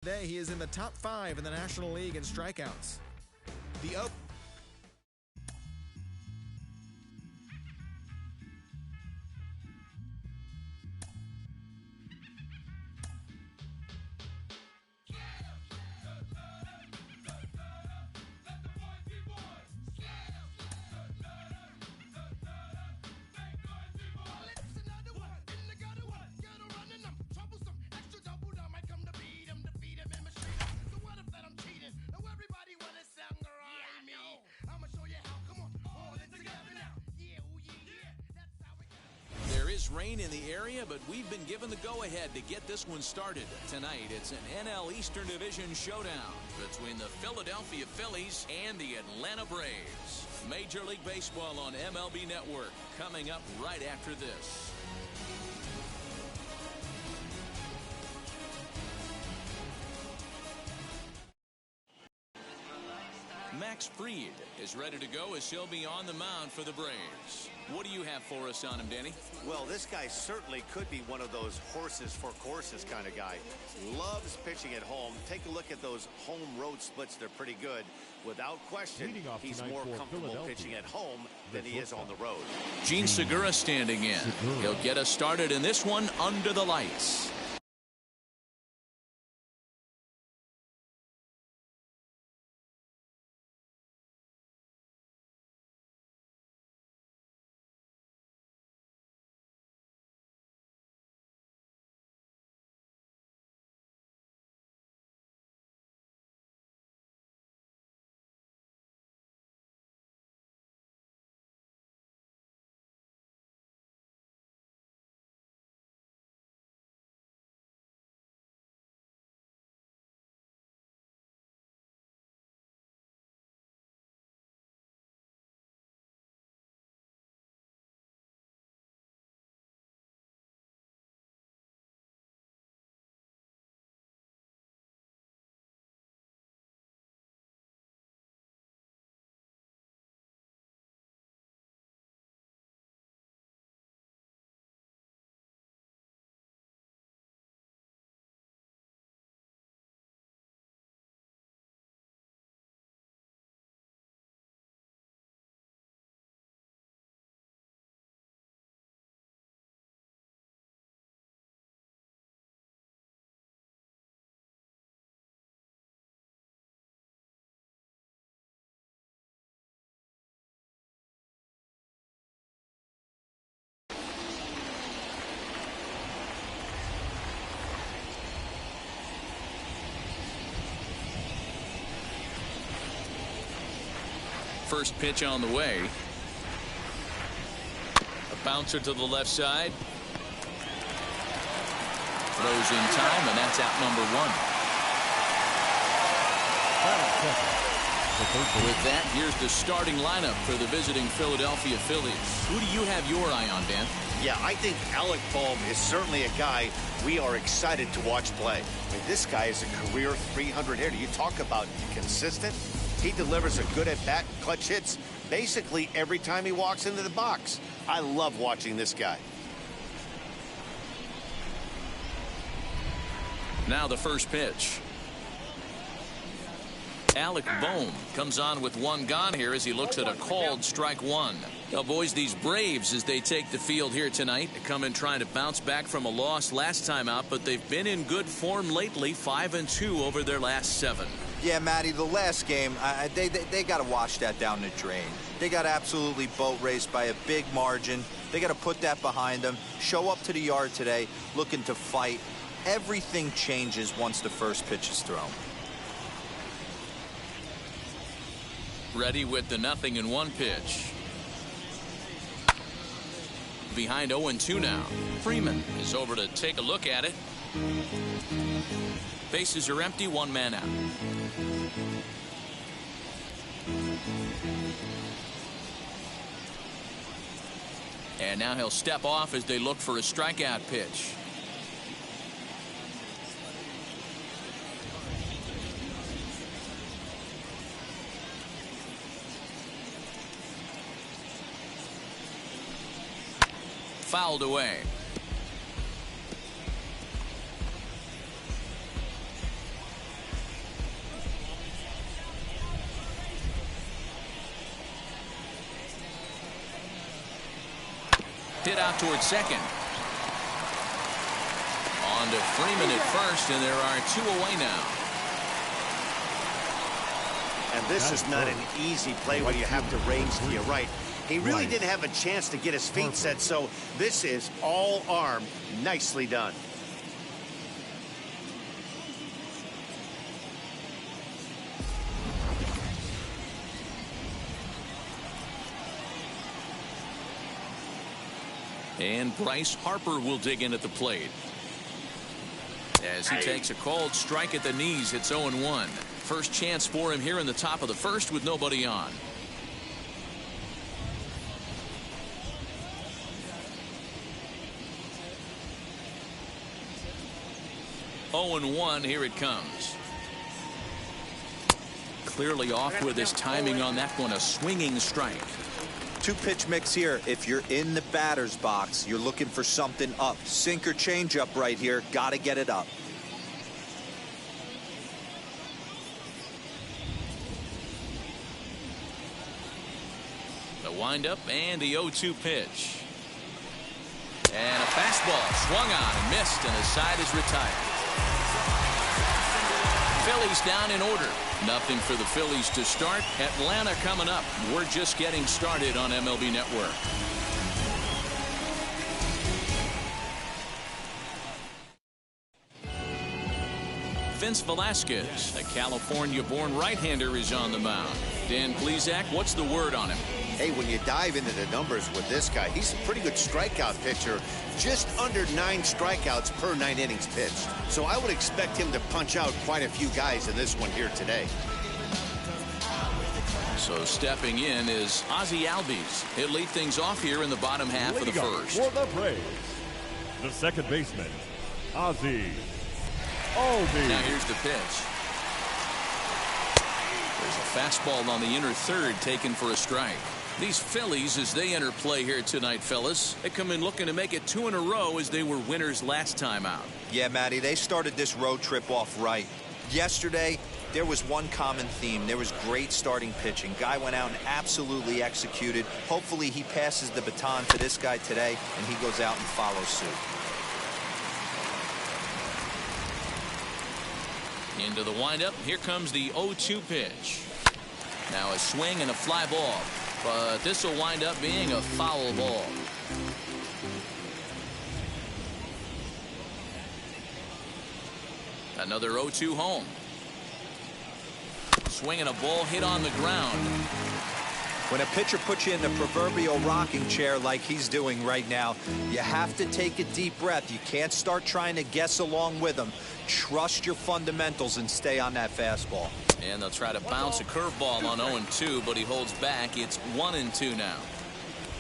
Today, he is in the top 5 in the National League in strikeouts. The rain in the area, but we've been given the go-ahead to get this one started. Tonight, it's an NL Eastern Division showdown between the Philadelphia Phillies and the Atlanta Braves. Major League Baseball on MLB Network coming up right after this. Max Fried is ready to go as he'll be on the mound for the Braves. What do you have for us on him, Danny? Well, this guy certainly could be one of those horses for courses kind of guy. Loves pitching at home. Take a look at those home road splits. They're pretty good. Without question, he's more comfortable pitching at home than he is on the road. Gene Segura standing in. He'll get us started in this one under the lights. First pitch on the way. A bouncer to the left side. Throws in time, and that's out number 1. With that, here's the starting lineup for the visiting Philadelphia Phillies. Who do you have your eye on, Dan? Yeah, I think Alec Bohm is certainly a guy we are excited to watch play. I mean, this guy is a career 300 hitter. You talk about consistent. He delivers a good at-bat, clutch hits basically every time he walks into the box. I love watching this guy. Now the first pitch. Alec Bohm comes on with one gone here as he looks at a called strike one. Now, boys, these Braves, as they take the field here tonight, come in trying to bounce back from a loss last time out, but they've been in good form lately, 5-2 over their last 7. Yeah, Matty, the last game, they got to wash that down the drain. They got absolutely boat raced by a big margin. They got to put that behind them. Show up to the yard today looking to fight. Everything changes once the first pitch is thrown. Ready with the 0-1 pitch. Behind 0-2 now. Freeman is over to take a look at it. Bases are empty, one man out. And now he'll step off as they look for a strikeout pitch. Fouled away. hit out towards second. On to Freeman at first, and there are 2 away now. And this is not an easy play when you have to range to your right. He really didn't have a chance to get his feet set, so this is all arm. Nicely done. And Bryce Harper will dig in at the plate. As he takes a called strike at the knees, it's 0-1. First chance for him here in the top of the first with nobody on. Oh and 1, here it comes. Clearly off with his timing on that one, a swinging strike. 2-pitch mix here. If you're in the batter's box, you're looking for something up. Sinker changeup right here. Got to get it up. The windup and the 0-2 pitch. And a fastball swung on and missed, and his side is retired. Phillies down in order. Nothing for the Phillies to start. Atlanta coming up. We're just getting started on MLB Network. Vince Velasquez, a California-born right-hander, is on the mound. Dan Plesac, what's the word on him? Hey, when you dive into the numbers with this guy, he's a pretty good strikeout pitcher. Just under 9 strikeouts per 9 innings pitched. So I would expect him to punch out quite a few guys in this one here today. So stepping in is Ozzie Albies. He'll lead things off here in the bottom half of the first. For the Braves, the second baseman, Ozzie Albies. Now here's the pitch. There's a fastball on the inner third taken for a strike. These Phillies, as they enter play here tonight, fellas, they come in looking to make it 2 in a row as they were winners last time out. Yeah, Matty, they started this road trip off right. Yesterday, there was one common theme. There was great starting pitching. Guy went out and absolutely executed. Hopefully he passes the baton to this guy today, and he goes out and follows suit. Into the windup. Here comes the 0-2 pitch. Now a swing and a fly ball. But this will wind up being a foul ball. Another 0-2 home. Swinging a ball hit on the ground. When a pitcher puts you in the proverbial rocking chair like he's doing right now, you have to take a deep breath. You can't start trying to guess along with him. Trust your fundamentals and stay on that fastball. And they'll try to bounce a curveball on 0-2, but he holds back. It's 1-2 now.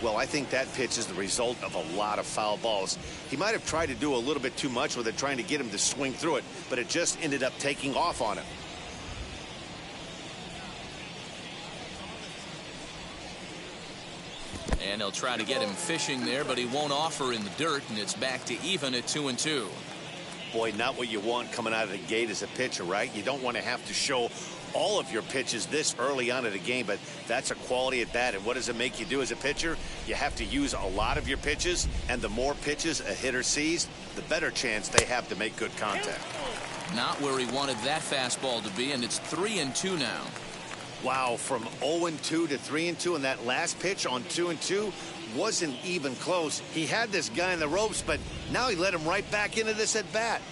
Well, I think that pitch is the result of a lot of foul balls. He might have tried to do a little bit too much with it, trying to get him to swing through it, but it just ended up taking off on him. And they'll try to get him fishing there, but he won't offer in the dirt, and it's back to even at 2-2. Boy, not what you want coming out of the gate as a pitcher, right? You don't want to have to show all of your pitches this early on in the game, but that's a quality at bat. And what does it make you do as a pitcher? You have to use a lot of your pitches, and the more pitches a hitter sees, the better chance they have to make good contact. Not where he wanted that fastball to be, and it's 3-2 now. Wow, from 0-2 to 3-2, and that last pitch on 2-2 wasn't even close. He had this guy in the ropes, but now he let him right back into this at bat.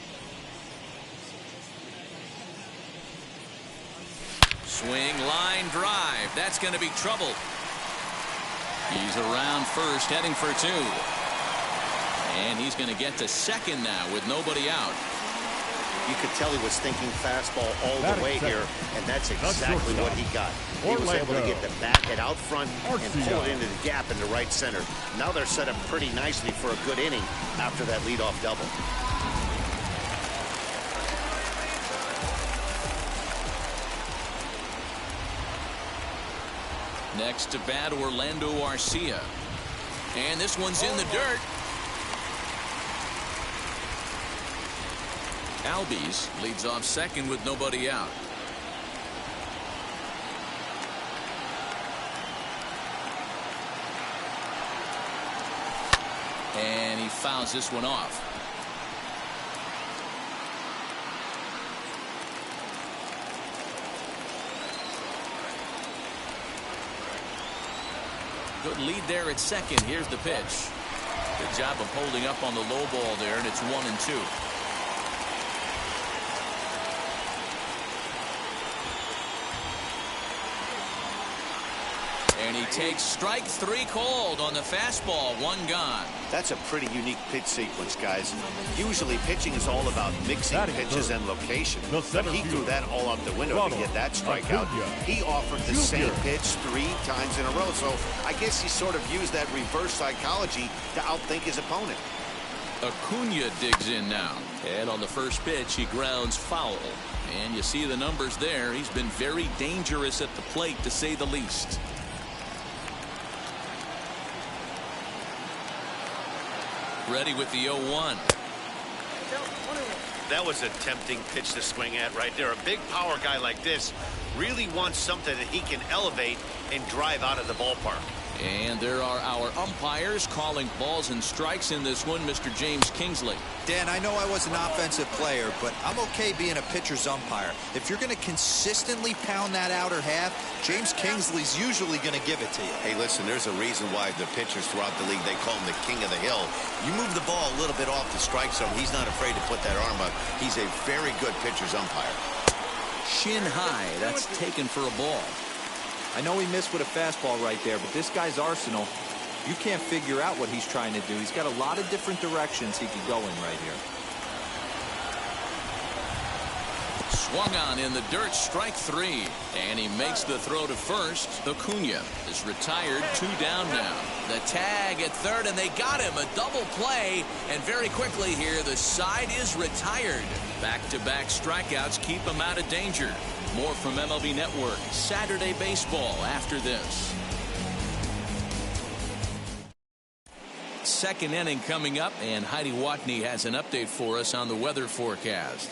Swing, line, drive. That's going to be trouble. He's around first, heading for 2. And he's going to get to second now with nobody out. You could tell he was thinking fastball all the way here, and that's exactly what he got. He was able to get the bat head out front and pull it into the gap into right center. Now they're set up pretty nicely for a good inning after that leadoff double. Next to bat, Orlando Arcia. And this one's in the dirt. Albies leads off second with nobody out. And he fouls this one off. Good lead there at second. Here's the pitch. Good job of holding up on the low ball there, and it's 1-2. And he takes strike 3 called on the fastball. 1 gone. That's a pretty unique pitch sequence, guys. Usually pitching is all about mixing pitches and location. But he threw that all out the window to get that strikeout. He offered the same pitch 3 times in a row. So I guess he sort of used that reverse psychology to outthink his opponent. Acuna digs in now. And on the first pitch, he grounds foul. And you see the numbers there. He's been very dangerous at the plate, to say the least. Ready with the 0-1. That was a tempting pitch to swing at right there. A big power guy like this really wants something that he can elevate and drive out of the ballpark. And there are our umpires calling balls and strikes in this one. Mr. James Kingsley. Dan, I know I was an offensive player, but I'm okay being a pitcher's umpire. If you're going to consistently pound that outer half, James Kingsley's usually going to give it to you. Hey, listen, there's a reason why the pitchers throughout the league, they call him the king of the hill. You move the ball a little bit off the strike zone, he's not afraid to put that arm up. He's a very good pitcher's umpire. Shin high. That's taken for a ball. I know he missed with a fastball right there, but this guy's arsenal, you can't figure out what he's trying to do. He's got a lot of different directions he could go in right here. Swung on in the dirt, strike 3. And he makes the throw to first. Acuna is retired, 2 down now. The tag at third, and they got him. A double play, and very quickly here, the side is retired. Back-to-back strikeouts keep him out of danger. More from MLB Network Saturday Baseball after this. Second inning coming up, and Heidi Watney has an update for us on the weather forecast.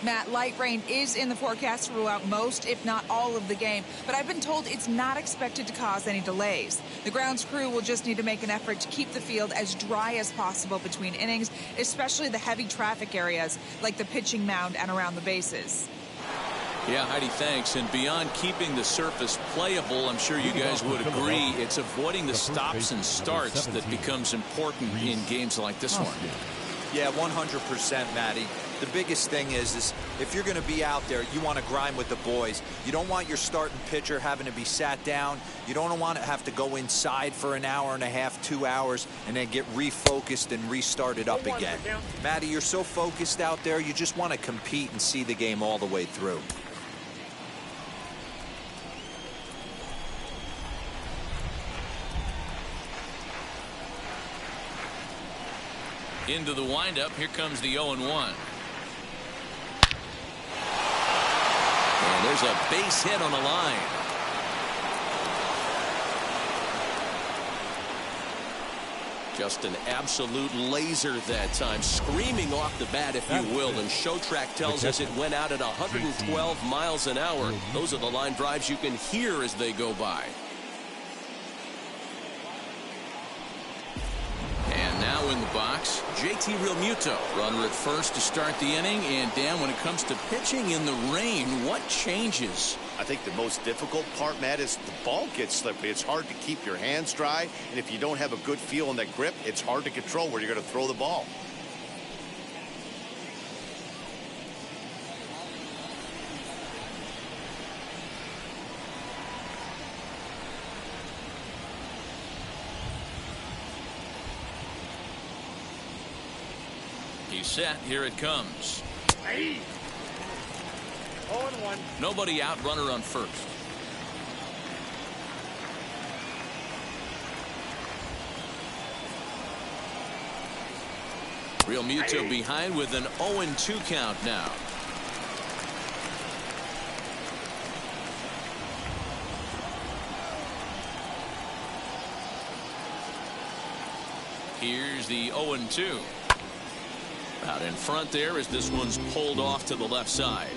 Matt, light rain is in the forecast throughout most, if not all, of the game, but I've been told it's not expected to cause any delays. The grounds crew will just need to make an effort to keep the field as dry as possible between innings, especially the heavy traffic areas like the pitching mound and around the bases. Yeah, Heidi, thanks. And beyond keeping the surface playable, I'm sure you guys would agree, it's avoiding the stops and starts that becomes important in games like this one. Yeah, 100%, Matty. The biggest thing is if you're going to be out there, you want to grind with the boys. You don't want your starting pitcher having to be sat down. You don't want to have to go inside for an hour and a half, 2 hours, and then get refocused and restarted up again. Matty, you're so focused out there, you just want to compete and see the game all the way through. Into the windup, here comes the 0-1. And there's a base hit on the line. Just an absolute laser that time, screaming off the bat, if you will. And Showtrack tells us it went out at 112 miles an hour. Those are the line drives you can hear as they go by. And now in the box, JT Realmuto. Runner at first to start the inning. And Dan, when it comes to pitching in the rain, what changes? I think the most difficult part, Matt, is the ball gets slippery. It's hard to keep your hands dry. And if you don't have a good feel on that grip, it's hard to control where you're going to throw the ball. He's set. Here it comes. Hey. 0-1. Nobody out. Runner on first. Realmuto behind with an 0-2 count now. Here's the 0-2. Out in front there as this one's pulled off to the left side.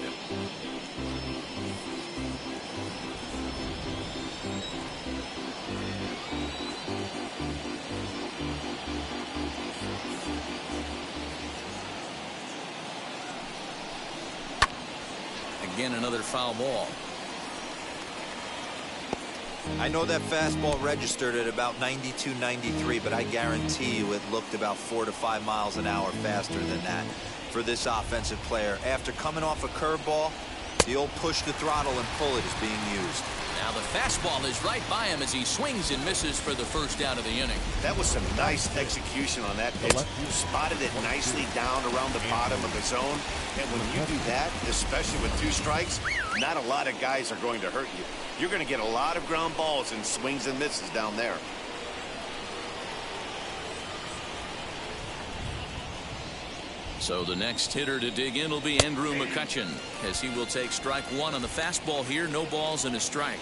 Again, another foul ball. I know that fastball registered at about 92, 93, but I guarantee you it looked about 4 to 5 miles an hour faster than that for this offensive player. After coming off a curveball, the old push the throttle and pull it is being used. Now the fastball is right by him as he swings and misses for the first out of the inning. That was some nice execution on that pitch. Spotted it nicely down around the bottom of the zone. And when you do that, especially with 2 strikes, not a lot of guys are going to hurt you. You're going to get a lot of ground balls and swings and misses down there. So the next hitter to dig in will be Andrew McCutchen, as he will take strike 1 on the fastball here. No balls and a strike.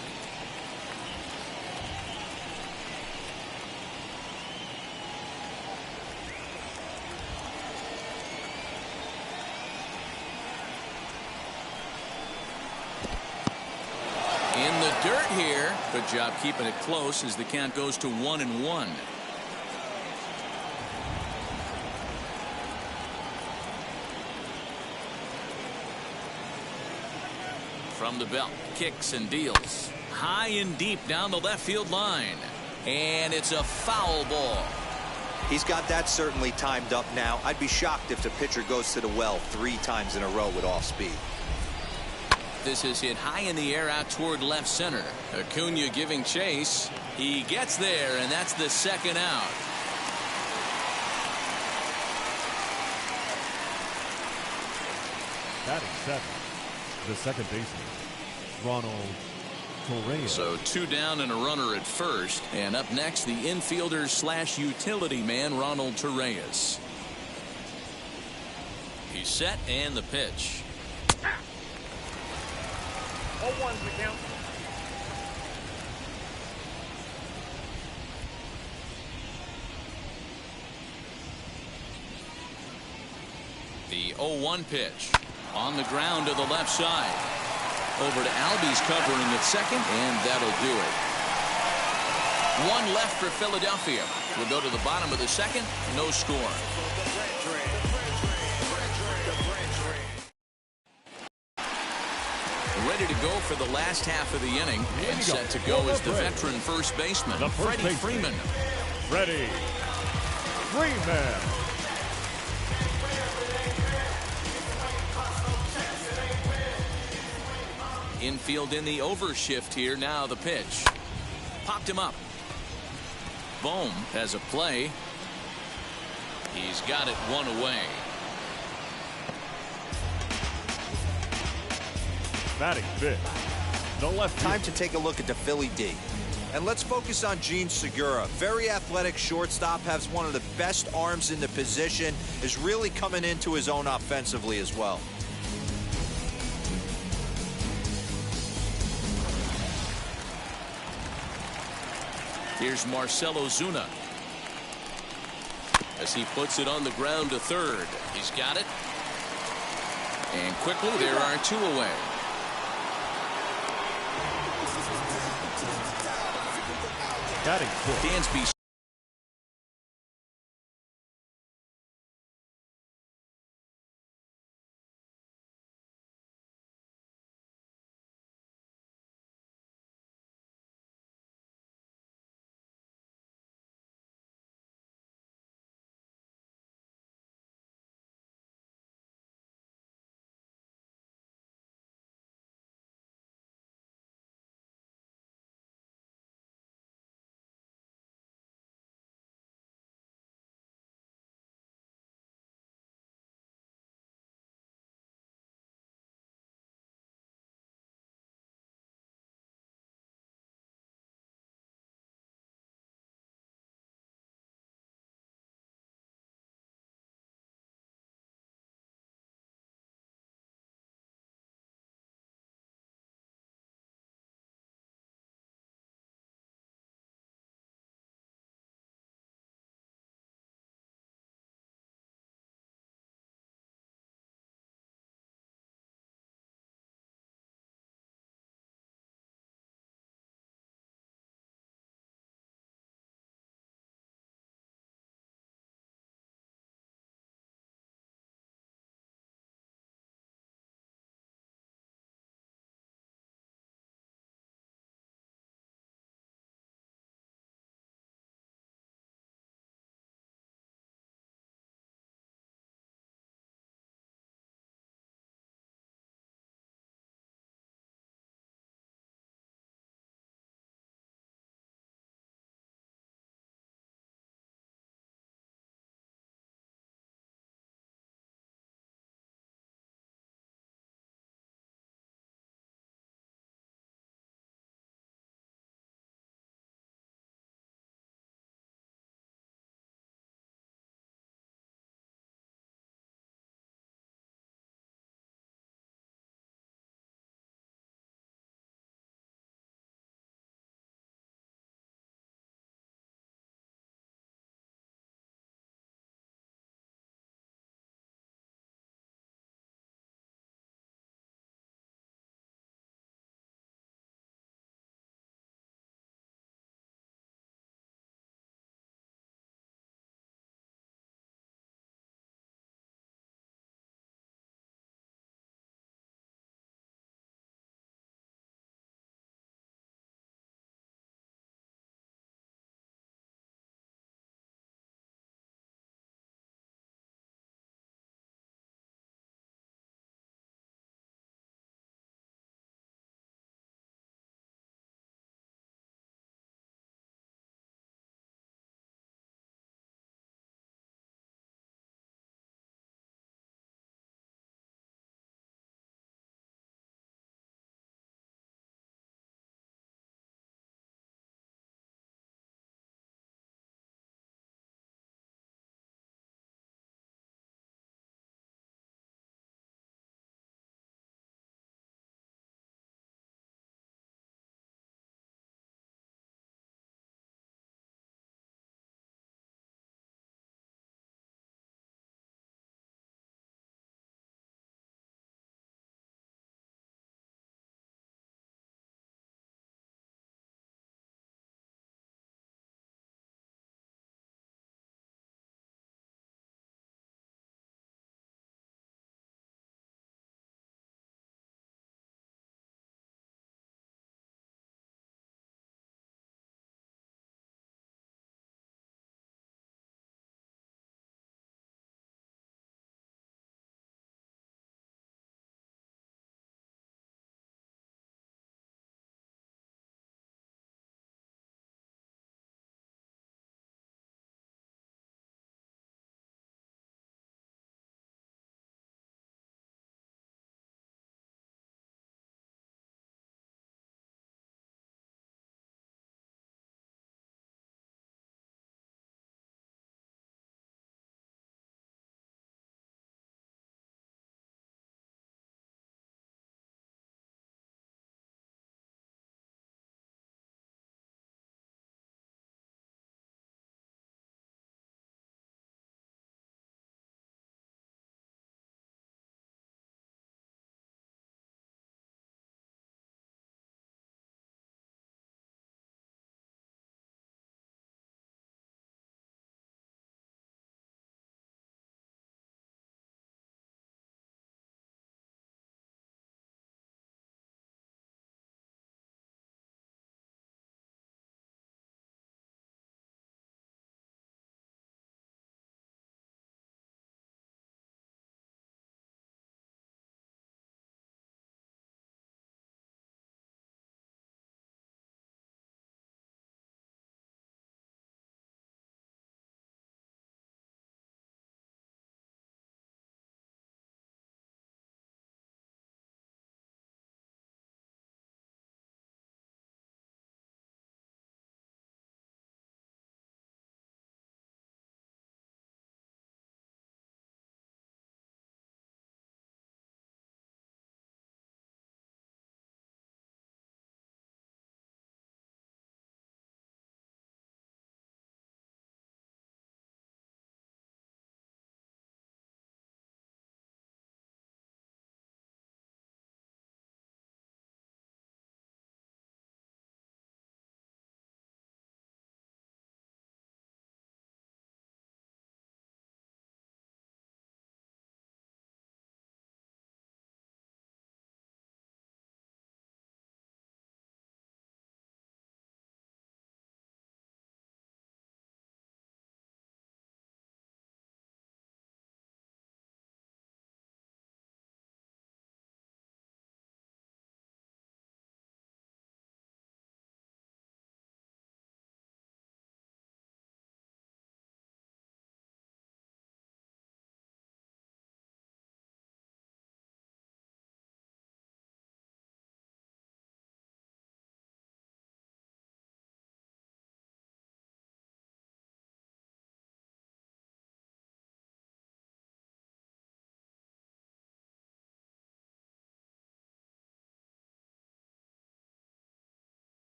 In the dirt here. Good job keeping it close as the count goes to 1-1. From the belt, kicks and deals. High and deep down the left field line. And it's a foul ball. He's got that certainly timed up now. I'd be shocked if the pitcher goes to the well 3 times in a row with off speed. This is hit high in the air out toward left center. Acuna giving chase. He gets there, and that's the second out. Batting 7, the second baseman, Ronald Torres. So 2 down and a runner at first. And up next, the infielder / utility man, Ronald Torres. He's set and the pitch. 0-1's the count. The 0-1 pitch on the ground to the left side. Over to Albies covering at second, and that'll do it. 1 left for Philadelphia. We'll go to the bottom of the second. No score. Ready to go for the last half of the inning, and set to go is the veteran first baseman, Freddie Freeman. Freddie Freeman. Infield in the overshift here. Now the pitch. Popped him up. Bohm has a play. He's got it 1 away. Batting 5th, the left Time field. to take a look at the Philly D. And let's focus on Gene Segura. Very athletic shortstop, has one of the best arms in the position, is really coming into his own offensively as well. Here's Marcell Ozuna as he puts it on the ground to third. He's got it. And quickly there are 2 away. Batting 4th. Dansby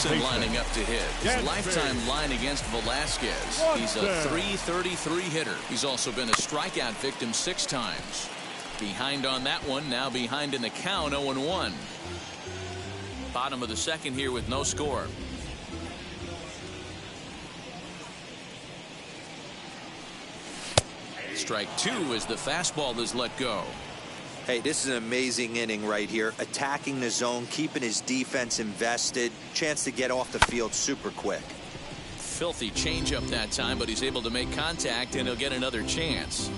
Jackson lining up to hit. His Dansby. lifetime line against Velasquez. He's a .333 hitter. He's also been a strikeout victim 6 times. Behind on that one, now behind in the count, 0-1. Bottom of the second here with no score. Strike 2 as the fastball is let go. Hey, this is an amazing inning right here. Attacking the zone, keeping his defense invested. Chance to get off the field super quick. Filthy changeup that time, but he's able to make contact, and he'll get another chance.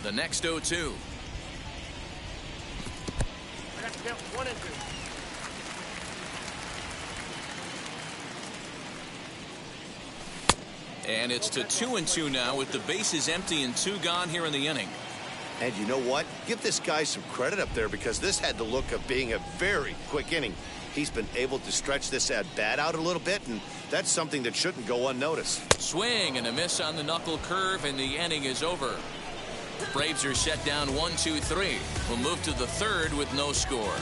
The next 0-2. I got to count 1 and 2. And it's to 2-2 now with the bases empty and 2 gone here in the inning. And you know what? Give this guy some credit up there because this had the look of being a very quick inning. He's been able to stretch this at bat out a little bit, and that's something that shouldn't go unnoticed. Swing and a miss on the knuckle curve, and the inning is over. Braves are set down 1-2-3. We'll move to the third with no score.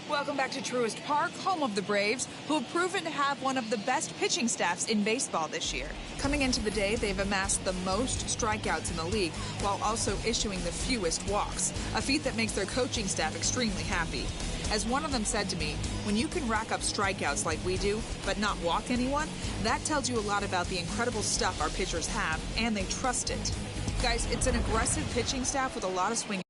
Welcome back to Truist Park, home of the Braves, who have proven to have one of the best pitching staffs in baseball this year. Coming into the day, they've amassed the most strikeouts in the league while also issuing the fewest walks, a feat that makes their coaching staff extremely happy. As one of them said to me, when you can rack up strikeouts like we do, but not walk anyone, that tells you a lot about the incredible stuff our pitchers have, and they trust it. Guys, it's an aggressive pitching staff with a lot of swing.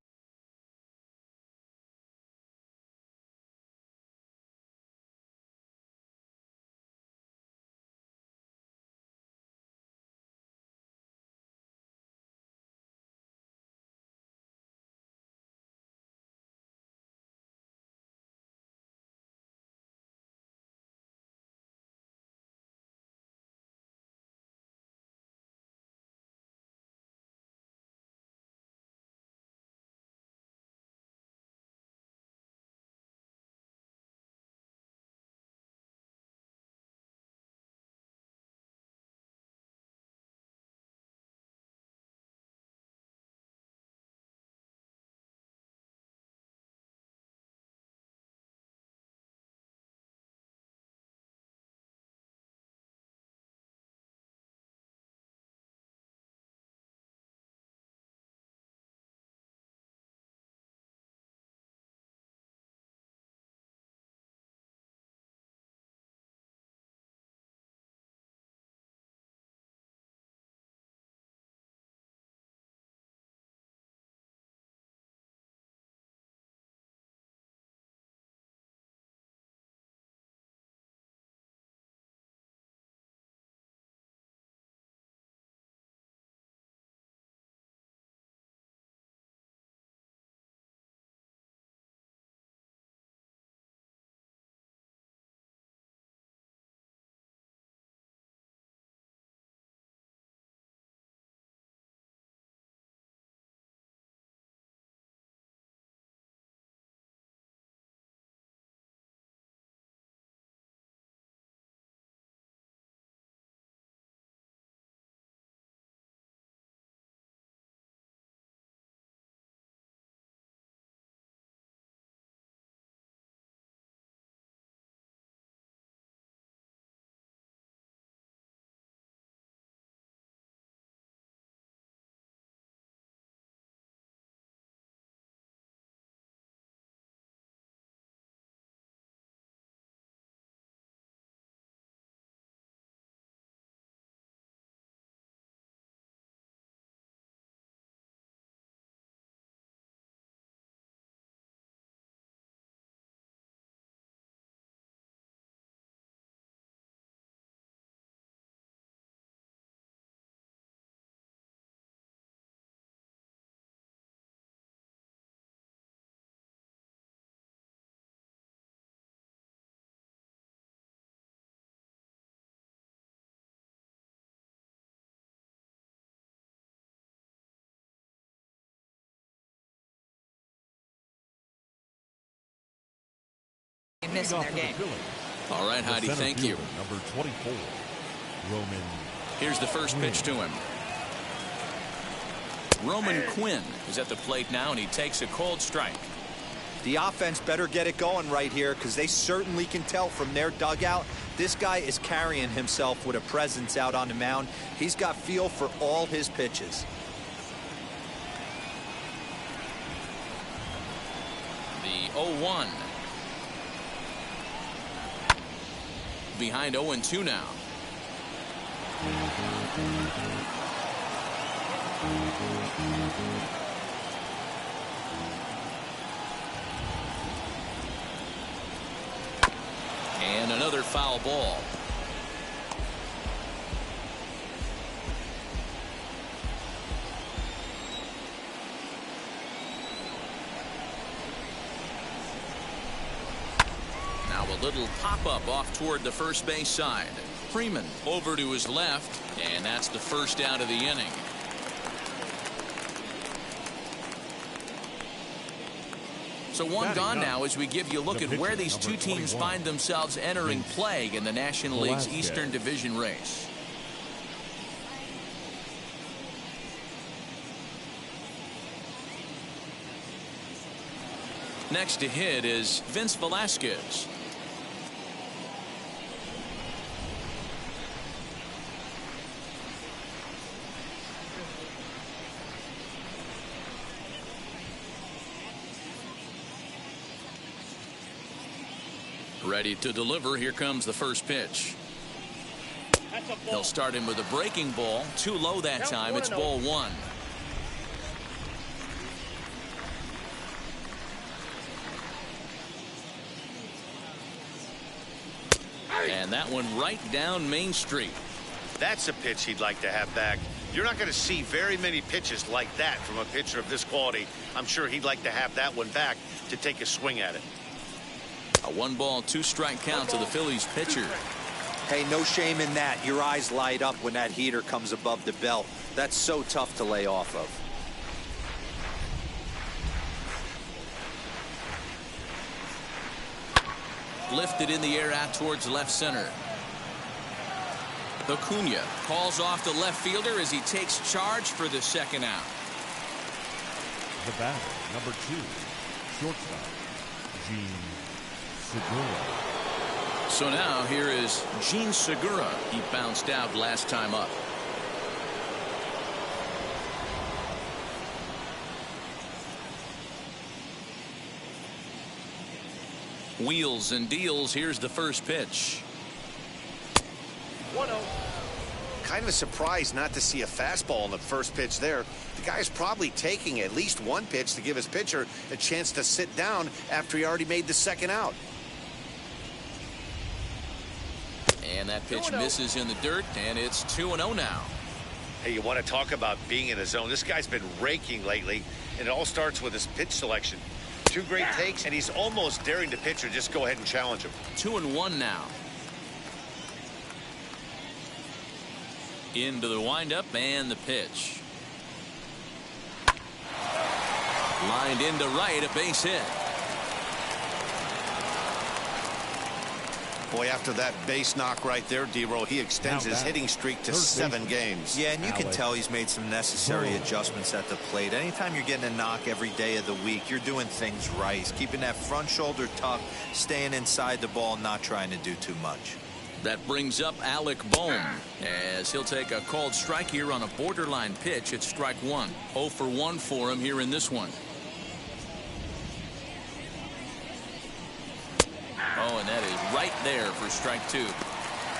Missing their game. All right, Heidi, thank you. Number 24, Roman. Here's the first pitch to him. Roman Quinn is at the plate now, and he takes a cold strike. The offense better get it going right here, because they certainly can tell from their dugout this guy is carrying himself with a presence out on the mound. He's got feel for all his pitches. The 0-1. Behind 0-2 now. And another foul ball. Now a little pop-up off toward the first base side. Freeman over to his left, and that's the first out of the inning. So one gone now as we give you a look at where these two teams find themselves entering play in the National League's Eastern Division race. Next to hit is Vince Velasquez. Ready to deliver. Here comes the first pitch. He'll start him with a breaking ball. Too low that time. It's ball one. And that one right down Main Street. That's a pitch he'd like to have back. You're not going to see very many pitches like that from a pitcher of this quality. I'm sure he'd like to have that one back to take a swing at it. A 1-ball, 2-strike count to the Phillies pitcher. Hey, no shame in that. Your eyes light up when that heater comes above the belt. That's so tough to lay off of. Lifted in the air out towards left center. Acuna calls off the left fielder as he takes charge for the second out. The batter, number 2, shortstop, Gene Segura. So now here is Gene Segura. He bounced out last time up. Wheels and deals. Here's the first pitch. 1-0. Kind of a surprise not to see a fastball on the first pitch there. The guy's probably taking at least one pitch to give his pitcher a chance to sit down after he already made the second out. And that pitch misses in the dirt, and it's 2-0 now. Hey, you want to talk about being in the zone? This guy's been raking lately, and it all starts with his pitch selection. 2 great takes, and he's almost daring the pitcher just go ahead and challenge him. 2-1 now. Into the windup and the pitch. Lined into right, a base hit. Boy, after that base knock right there, D-Roll, he extends his hitting streak to 7 games. Yeah, and you can tell he's made some necessary adjustments at the plate. Anytime you're getting a knock every day of the week, you're doing things right. He's keeping that front shoulder tucked, staying inside the ball, not trying to do too much. That brings up Alec Bohm as he'll take a called strike here on a borderline pitch at strike 1. 0 for 1 for him here in this one. Oh, and that is right there for strike 2.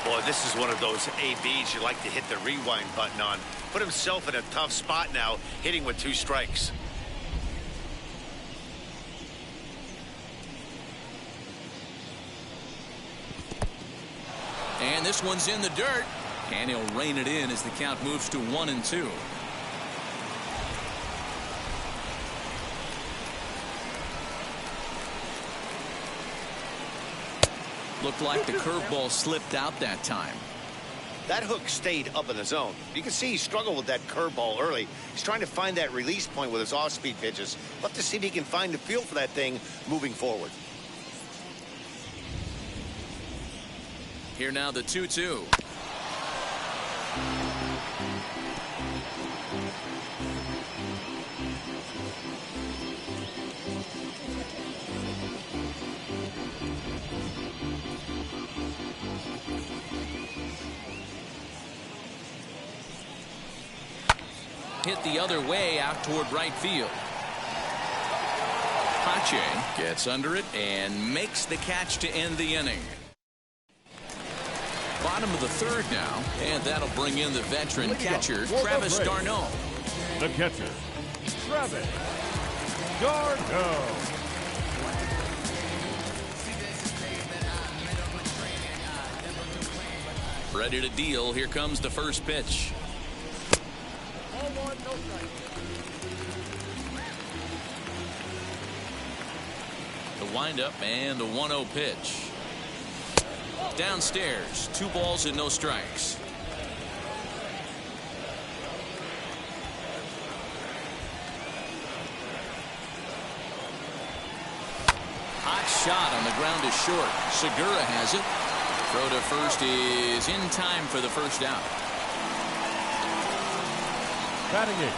Boy, this is one of those ABs you like to hit the rewind button on. Put himself in a tough spot now, hitting with 2 strikes. And this one's in the dirt, and he'll rein it in as the count moves to 1-2. Looked like the curveball slipped out that time. That hook stayed up in the zone. You can see he struggled with that curveball early. He's trying to find that release point with his off-speed pitches. Love to see if he can find the feel for that thing moving forward. Here now the 2-2. Hit the other way out toward right field. Pache gets under it and makes the catch to end the inning. Bottom of the third now, and that'll bring in the veteran catcher, Travis d'Arnaud. The catcher, Travis d'Arnaud. Ready to deal. Here comes the first pitch. The windup and the 1-0 pitch. Downstairs, 2 balls and no strikes. Hot shot on the ground is short. Segura has it. Throw to first is in time for the first out. Batting in,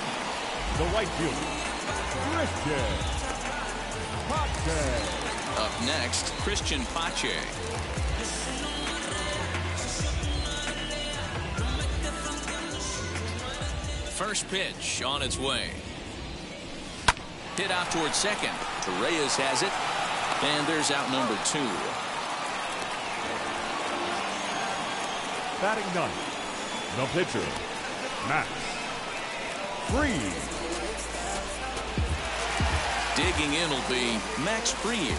the right fielder, Christian Pache. Up next, Christian Pache. First pitch on its way. Hit out towards second. Torreyes has it. And there's out number 2. Batting ninth, the pitcher, Max Fried. Digging in will be Max Fried.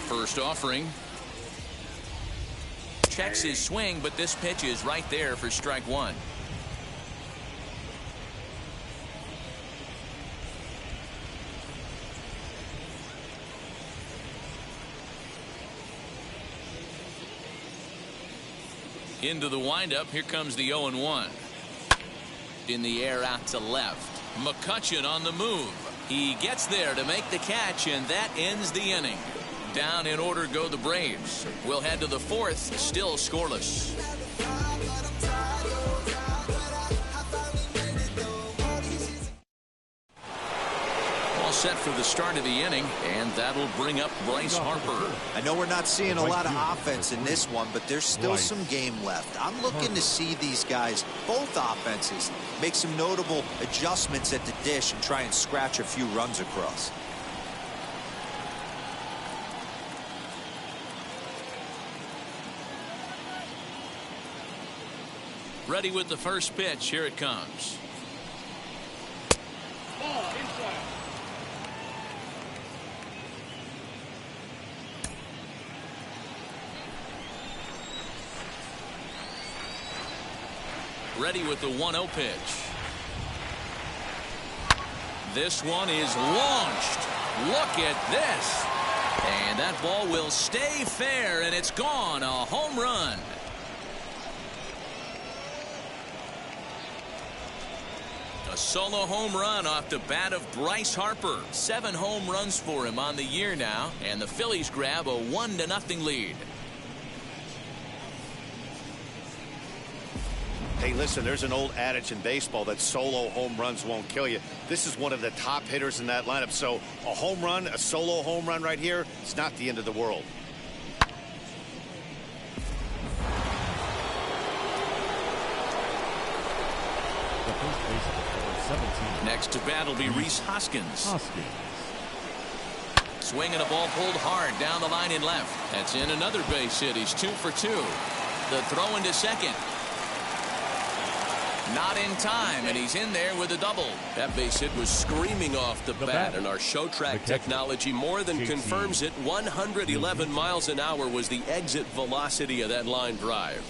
First offering. Checks his swing, but this pitch is right there for strike 1. Into the windup. Here comes the 0-1. In the air out to left. McCutchen on the move. He gets there to make the catch, and that ends the inning. Down in order go the Braves. We'll head to the 4th, still scoreless. All set for the start of the inning, and that'll bring up Bryce Harper. I know we're not seeing a lot of offense in this one, but there's still some game left. I'm looking to see these guys, both offenses, make some notable adjustments at the dish and try and scratch a few runs across. Ready with the first pitch. Here it comes. Ready with the 1-0 pitch. This one is launched. Look at this. And that ball will stay fair, and it's gone. A home run. A solo home run off the bat of Bryce Harper. 7 home runs for him on the year now, and the Phillies grab a 1-0 lead. Hey, listen, there's an old adage in baseball that solo home runs won't kill you. This is one of the top hitters in that lineup. So a home run, a solo home run right here, it's not the end of the world. The first baseman, number 17. Next to bat will be Rhys Hoskins. Swinging a ball pulled hard down the line in left. That's in another base hit. He's 2 for 2. The throw into second. Not in time, and he's in there with a double. That base hit was screaming off the bat, and our show track technology more than confirms it. 111 miles an hour was the exit velocity of that line drive.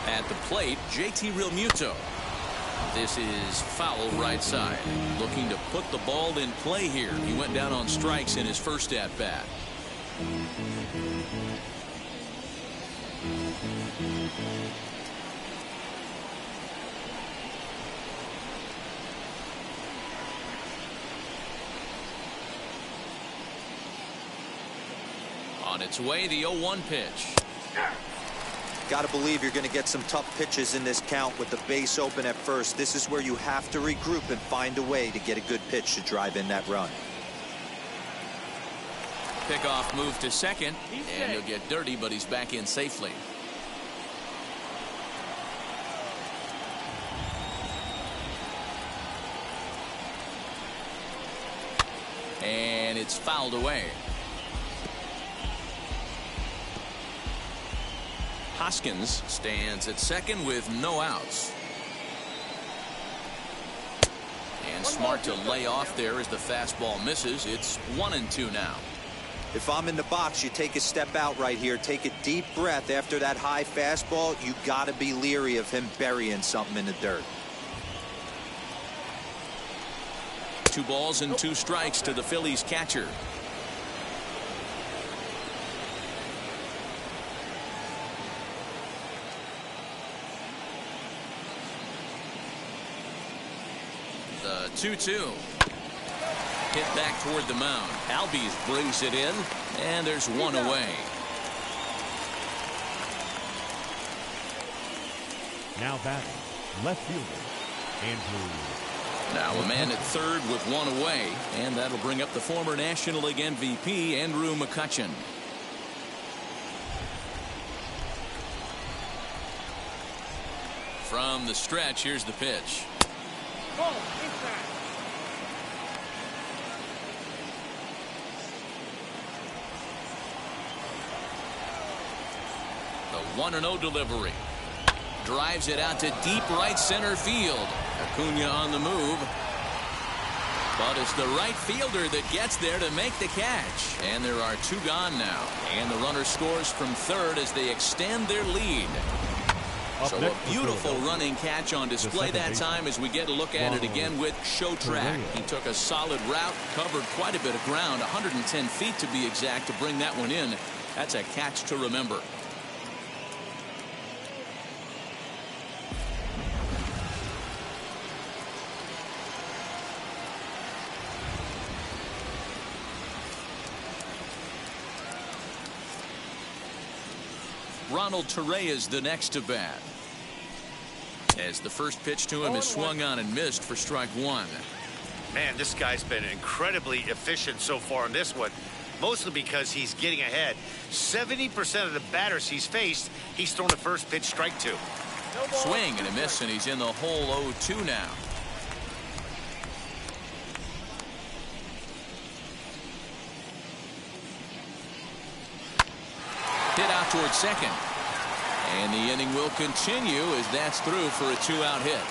At the plate, JT Realmuto. This is foul right side. Looking to put the ball in play here. He went down on strikes in his first at bat. On its way, the 0-1 pitch. Got to believe you're going to get some tough pitches in this count with the base open at first. This is where you have to regroup and find a way to get a good pitch to drive in that run. Pickoff move to second, and he'll get dirty, but he's back in safely. And it's fouled away. Hoskins stands at second with no outs. And smart to lay off there as the fastball misses. It's 1-2 now. If I'm in the box, you take a step out right here, take a deep breath after that high fastball. You got to be leery of him burying something in the dirt. 2 balls and 2 strikes to the Phillies catcher. The 2-2. Hit back toward the mound. Albies brings it in, and there's 1 away. Now batting, left fielder, Andrew. Now a man at third with 1 away, and that'll bring up the former National League MVP, Andrew McCutchen. From the stretch, here's the pitch. Ball inside. The 1-0 delivery. Drives it out to deep right center field. Acuna on the move. But it's the right fielder that gets there to make the catch. And there are 2 gone now. And the runner scores from third as they extend their lead. So a beautiful running catch on display that time as we get a look at it again with Show Track. He took a solid route, covered quite a bit of ground, 110 feet to be exact, to bring that one in. That's a catch to remember. Ronald Torreyes the next to bat. As the first pitch to him is swung on and missed for strike 1. Man, this guy's been incredibly efficient so far in this one, mostly because he's getting ahead. 70% of the batters he's faced, he's thrown the first pitch, strike 2. Swing and a miss, and he's in the hole 0-2 now. Hit out towards second. And the inning will continue as that's through for a 2-out hit.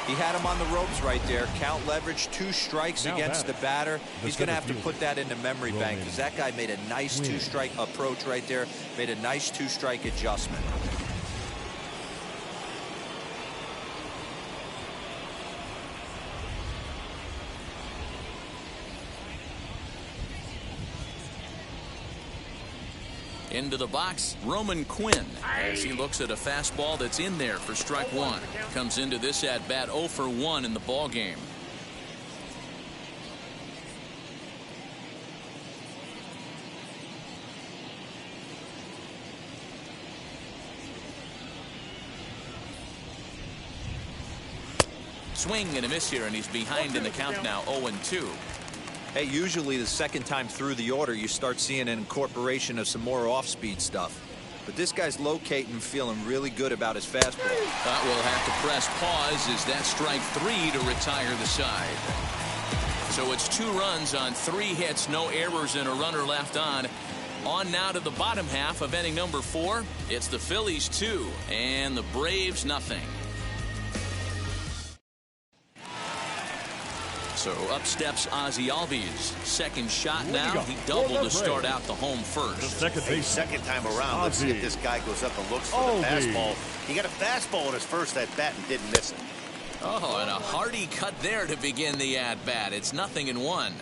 He had him on the ropes right there. Count leverage, 2 strikes now against the batter. He's going to have to put that in the memory bank, because that guy made a nice 2-strike approach right there. Made a nice 2-strike adjustment. Into the box, Roman Quinn, as he looks at a fastball that's in there for strike 1. Comes into this at bat 0 for 1 in the ball game. Swing and a miss here, and he's behind in the count now, 0-2. Hey, usually the second time through the order, you start seeing an incorporation of some more off-speed stuff. But this guy's locating, feeling really good about his fastball. Will have to press pause as that strike 3 to retire the side. So it's 2 runs on 3 hits, no errors, and a runner left on. On now to the bottom half of inning number 4. It's the Phillies 2 and the Braves nothing. So up steps Ozzie Albies. Second shot now. He doubled to start out the home first. Second time around. Let's see if this guy goes up and looks for the fastball. He got a fastball in his first at bat and didn't miss it. Oh, and a hearty cut there to begin the at bat. It's 0-1.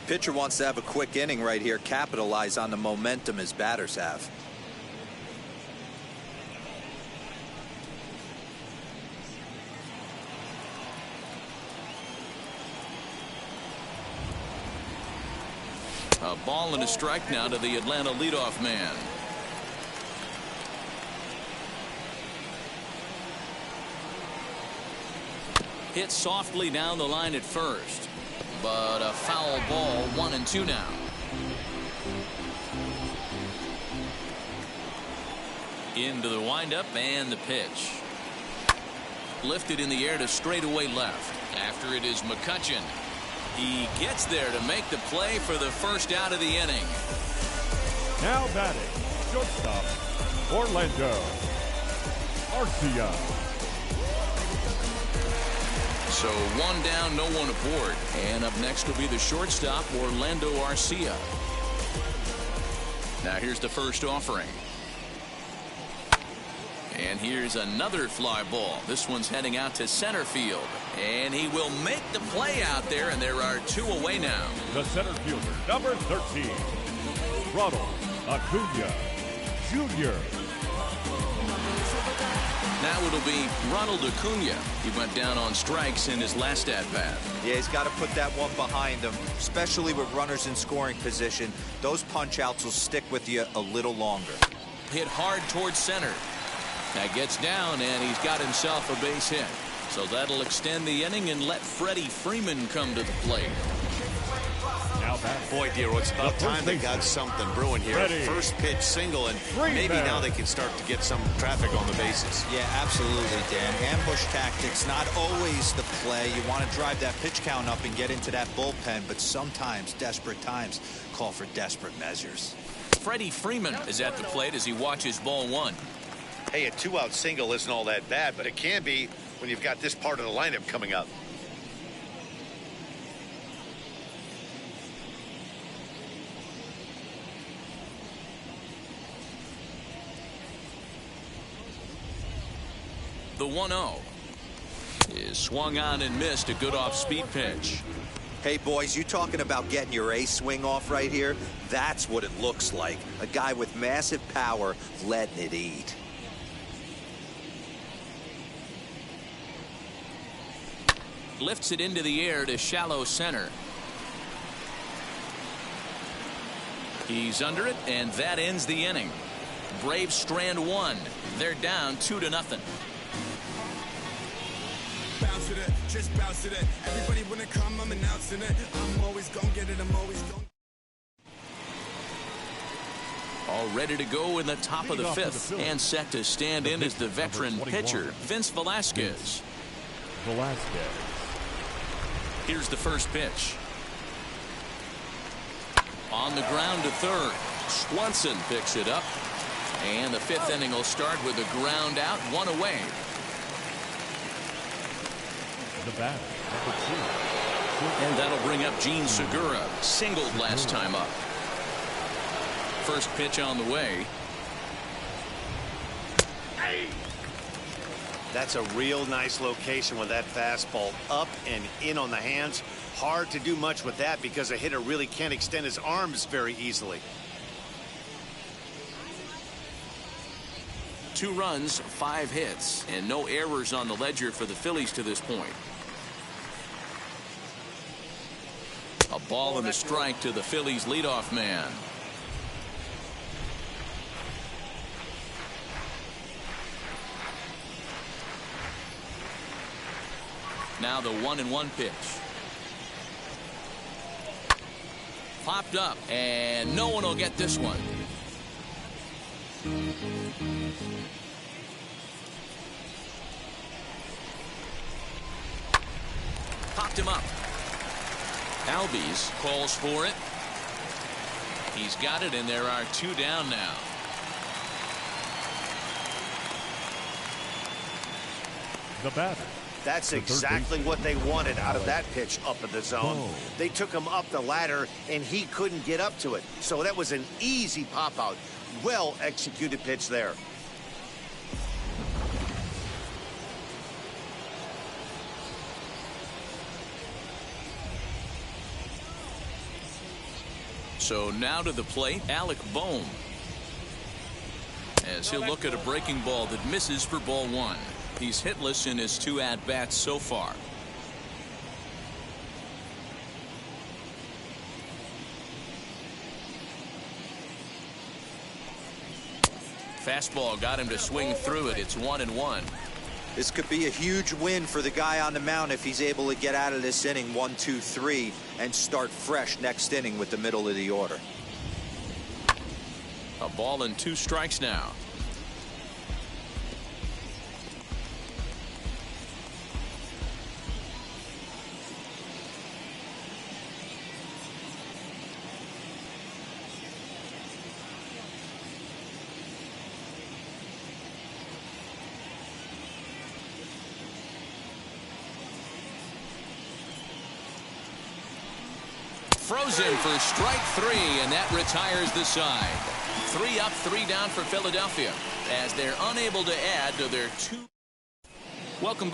Pitcher wants to have a quick inning right here, capitalize on the momentum his batters have. A ball and a strike now to the Atlanta leadoff man. Hit softly down the line at first, but a foul ball. 1-2 now. Into the windup and the pitch. Lifted in the air to straightaway left. After it is McCutchen. He gets there to make the play for the first out of the inning. Now batting, shortstop, Orlando Arcia. So one down, no one aboard. And up next will be the shortstop, Orlando Arcia. Now here's the first offering. And here's another fly ball. This one's heading out to center field. And he will make the play out there, and there are 2 away now. The center fielder, number 13, Ronald Acuna Jr. Now it'll be Ronald Acuna. He went down on strikes in his last at-bat. Yeah, he's got to put that one behind him, especially with runners in scoring position. Those punch-outs will stick with you a little longer. Hit hard towards center. Now gets down, and he's got himself a base hit. So that'll extend the inning and let Freddie Freeman come to the plate. Now back. Boy, Dero, it's about time they got something brewing here. Freddie. First pitch single, and maybe now they can start to get some traffic on the bases. Yeah, absolutely, Dan. Ambush tactics, not always the play. You want to drive that pitch count up and get into that bullpen, but sometimes desperate times call for desperate measures. Freddie Freeman is at the plate as he watches ball 1. Hey, a 2-out single isn't all that bad, but it can be when you've got this part of the lineup coming up. The 1-0 is swung on and missed. A good off-speed pitch. Hey, boys, you talking about getting your ace swing off right here? That's what it looks like. A guy with massive power letting it eat. Lifts it into the air to shallow center. He's under it, and that ends the inning. Braves strand 1. They're down 2-0. Bounce with it, just bounce with it. Everybody wanna come, I'm announcing it. I'm always gonna get it, I'm always gonna. All ready to go in the top of the 5th, and set to stand in as the veteran pitcher, Vince Velasquez. Here's the first pitch. On the ground to third. Swanson picks it up. And the 5th inning will start with a ground out, 1 away. The bat, number 2. And that'll bring up Gene Segura. Singled last time up. First pitch on the way. That's a real nice location with that fastball up and in on the hands. Hard to do much with that because a hitter really can't extend his arms very easily. 2 runs, 5 hits, and no errors on the ledger for the Phillies to this point. A ball and a strike to the Phillies leadoff man. Now the 1-1 pitch. Popped up, and no one will get this one. Popped him up. Albies calls for it. He's got it, and there are 2 down now. The batter. That's exactly what they wanted out of that pitch up in the zone. They took him up the ladder, and he couldn't get up to it. So that was an easy pop-out. Well-executed pitch there. So now to the plate, Alec Bohm. As he'll look at a breaking ball that misses for ball one. He's hitless in his 2 at-bats so far. Fastball got him to swing through it. It's 1-1. This could be a huge win for the guy on the mound if he's able to get out of this inning 1, 2, 3 and start fresh next inning with the middle of the order. A ball and 2 strikes now. Frozen for strike 3, and that retires the side. 3 up, 3 down for Philadelphia as they're unable to add to their 2. Welcome.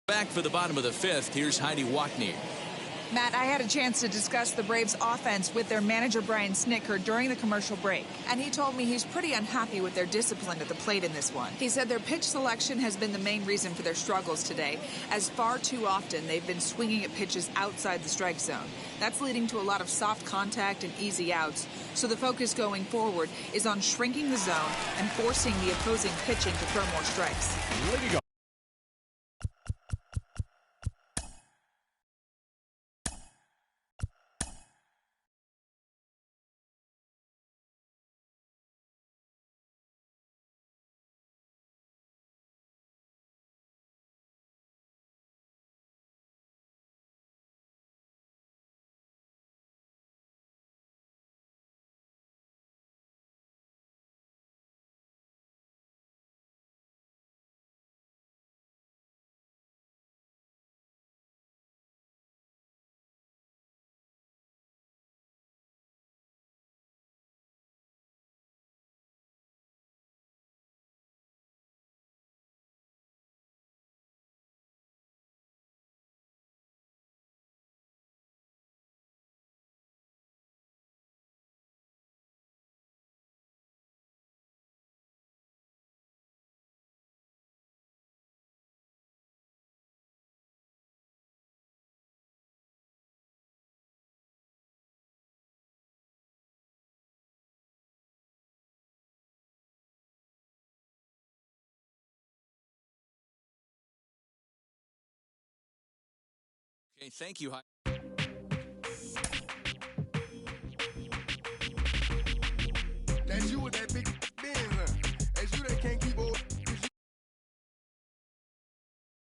Back for the bottom of the 5th. Here's Heidi Wackney. Matt, I had a chance to discuss the Braves' offense with their manager, Brian Snitker, during the commercial break. And he told me he's pretty unhappy with their discipline at the plate in this one. He said their pitch selection has been the main reason for their struggles today, as far too often they've been swinging at pitches outside the strike zone. That's leading to a lot of soft contact and easy outs. So the focus going forward is on shrinking the zone and forcing the opposing pitching to throw more strikes. Okay, thank you.